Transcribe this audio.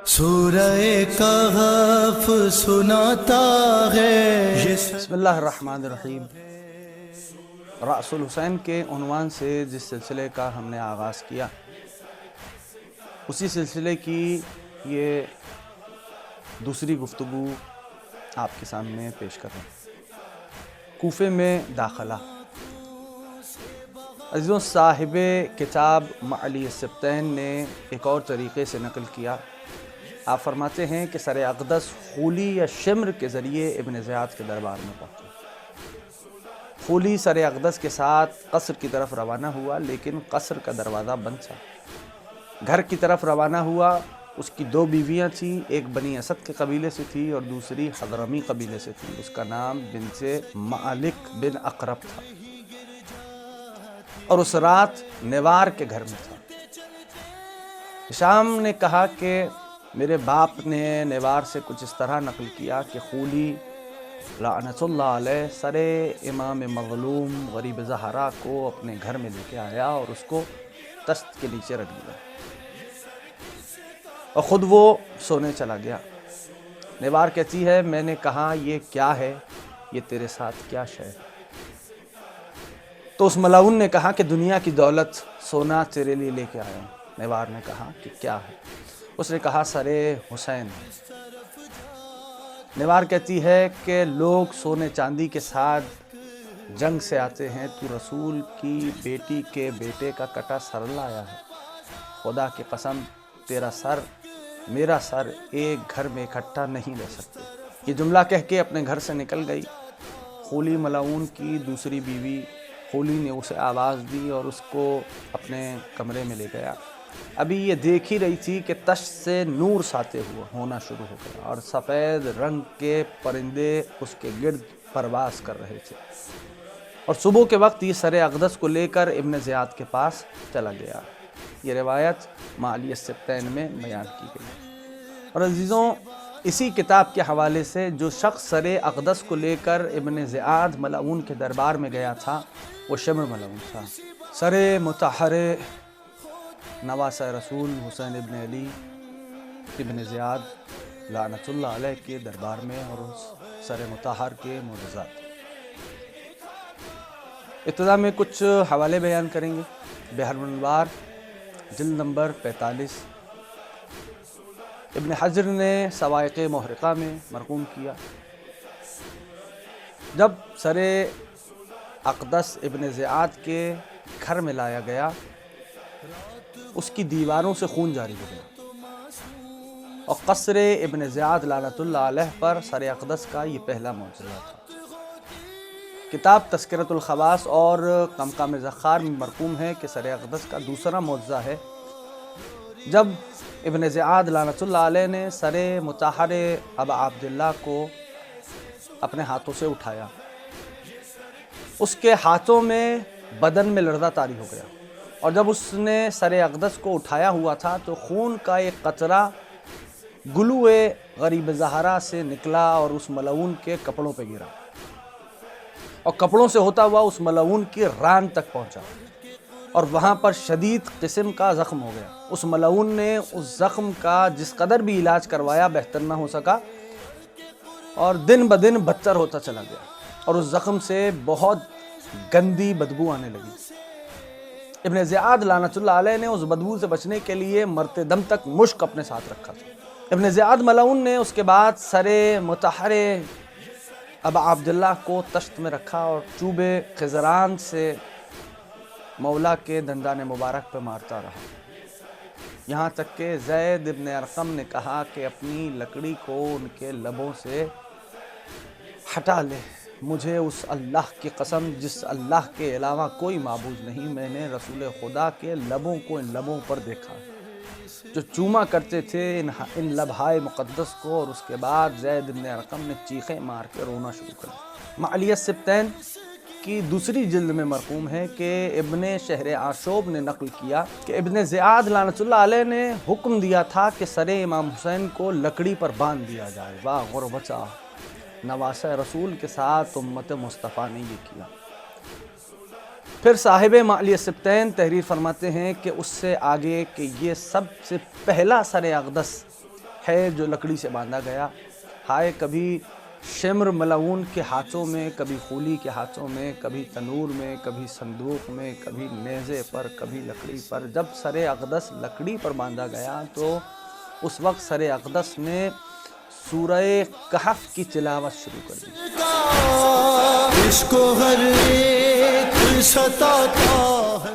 سورہ کہف سناتا ہے۔ بسم اللہ الرحمن الرحیم۔ رأس الحسین کے عنوان سے جس سلسلے کا ہم نے آغاز کیا، اسی سلسلے کی یہ دوسری گفتگو آپ کے سامنے پیش کر رہے ہیں۔ کوفے میں داخلہ۔ عزیزوں، صاحب کتاب معالی السبتین نے ایک اور طریقے سے نقل کیا۔ آپ فرماتے ہیں کہ سر اقدس خولی یا شمر کے ذریعے ابن زیاد کے دربار میں پہنچا۔ خولی سر اقدس کے ساتھ قصر کی طرف روانہ ہوا، لیکن قصر کا دروازہ بند تھا۔ گھر کی طرف روانہ ہوا۔ اس کی دو بیویاں تھیں، ایک بنی اسد کے قبیلے سے تھی اور دوسری حضرمی قبیلے سے تھی۔ اس کا نام بنت معلق بن اقرب تھا، اور اس رات نوار کے گھر میں تھا۔ ہشام نے کہا کہ میرے باپ نے نوار سے کچھ اس طرح نقل کیا کہ خولی لعنت اللہ علیہ سر امام مظلوم غریب زہرا کو اپنے گھر میں لے کے آیا اور اس کو تشت کے نیچے رکھ دیا، اور خود وہ سونے چلا گیا۔ نوار کہتی ہے، میں نے کہا یہ کیا ہے، یہ تیرے ساتھ کیا شے ہے؟ تو اس ملعون نے کہا کہ دنیا کی دولت سونا تیرے لیے لے کے آیا ہوں۔ نوار نے کہا کہ کیا ہے؟ اس نے کہا سر حسین۔ نوار کہتی ہے کہ لوگ سونے چاندی کے ساتھ جنگ سے آتے ہیں، تو رسول کی بیٹی کے بیٹے کا کٹا سر لایا ہے۔ خدا کی قسم، تیرا سر میرا سر ایک گھر میں اکٹھا نہیں لے سکتے۔ یہ جملہ کہہ کے اپنے گھر سے نکل گئی۔ خولی ملعون کی دوسری بیوی خولی نے اسے آواز دی اور اس کو اپنے کمرے میں لے گیا۔ ابھی یہ دیکھ ہی رہی تھی کہ تشت سے نور ساتے ہونا شروع ہو گیا، اور سفید رنگ کے پرندے اس کے گرد پرواز کر رہے تھے، اور صبح کے وقت یہ سر اقدس کو لے کر ابن زیاد کے پاس چلا گیا۔ یہ روایت معالی السبتین میں بیان کی گئی۔ اور عزیزوں، اسی کتاب کے حوالے سے جو شخص سر اقدس کو لے کر ابن زیاد ملعون کے دربار میں گیا تھا، وہ شمر ملعون تھا۔ سر مطہر نواسہ رسول حسین ابن علی ابن زیاد لعنت اللہ علیہ کے دربار میں، اور اس سر مطہر کے معجزات۔ ابتدا میں کچھ حوالے بیان کریں گے۔ بحر الانوار جلد نمبر 45، ابن حجر نے سوائق محرقہ میں مرقوم کیا۔ جب سر اقدس ابن زیاد کے گھر میں لایا گیا، اس کی دیواروں سے خون جاری ہو گیا، اور قصر ابن زیاد لعنت اللہ علیہ پر سر اقدس کا یہ پہلا معجزہ تھا۔ کتاب تذکرۃ الخواص اور قمقام زخار میں مرقوم ہے کہ سر اقدس کا دوسرا معجزہ ہے جب ابن زیاد لعنت اللہ علیہ نے سر مطہر ابا عبداللہ کو اپنے ہاتھوں سے اٹھایا۔ اس کے ہاتھوں میں بدن میں لرزہ طاری ہو گیا، اور جب اس نے سر اقدس کو اٹھایا ہوا تھا تو خون کا ایک قطرہ گلوئے غریب زہرا سے نکلا اور اس ملعون کے کپڑوں پہ گرا، اور کپڑوں سے ہوتا ہوا اس ملعون کی ران تک پہنچا، اور وہاں پر شدید قسم کا زخم ہو گیا۔ اس ملعون نے اس زخم کا جس قدر بھی علاج کروایا، بہتر نہ ہو سکا، اور دن بدن بدتر ہوتا چلا گیا، اور اس زخم سے بہت گندی بدبو آنے لگی۔ ابن زیاد لعنت اللہ علیہ نے اس بدبو سے بچنے کے لیے مرتے دم تک مشک اپنے ساتھ رکھا تھا۔ ابن زیاد ملعون نے اس کے بعد سر مطہر ابا عبداللہ کو تشت میں رکھا، اور چوب خضران سے مولا کے دندان مبارک پہ مارتا رہا، یہاں تک کہ زید ابن ارقم نے کہا کہ اپنی لکڑی کو ان کے لبوں سے ہٹا لے، مجھے اس اللہ کی قسم جس اللہ کے علاوہ کوئی معبود نہیں، میں نے رسول خدا کے لبوں کو ان لبوں پر دیکھا جو چوما کرتے تھے ان لبہائے مقدس کو۔ اور اس کے بعد زید ابن ارقم نے چیخیں مار کے رونا شروع کر دیا۔ معالی السبتین کی دوسری جلد میں مرقوم ہے کہ ابن شہر آشوب نے نقل کیا کہ ابن زیاد لعنت اللہ علیہ نے حکم دیا تھا کہ سر امام حسین کو لکڑی پر باندھ دیا جائے۔ واہ غربتہ، نواسہ رسول کے ساتھ امت مصطفیٰ نے یہ کیا۔ پھر صاحب معالی السبتین تحریر فرماتے ہیں کہ اس سے آگے کہ یہ سب سے پہلا سر اقدس ہے جو لکڑی سے باندھا گیا. ہائے کبھی شمر ملعون کے ہاتھوں میں، کبھی خولی کے ہاتھوں میں، کبھی تنور میں، کبھی صندوق میں، کبھی نیزے پر، کبھی لکڑی پر. جب سر اقدس لکڑی پر باندھا گیا تو اس وقت سر اقدس نے سورہ کہف کی تلاوت شروع کر دی. اس کو ہر ایک ستاتا ہے.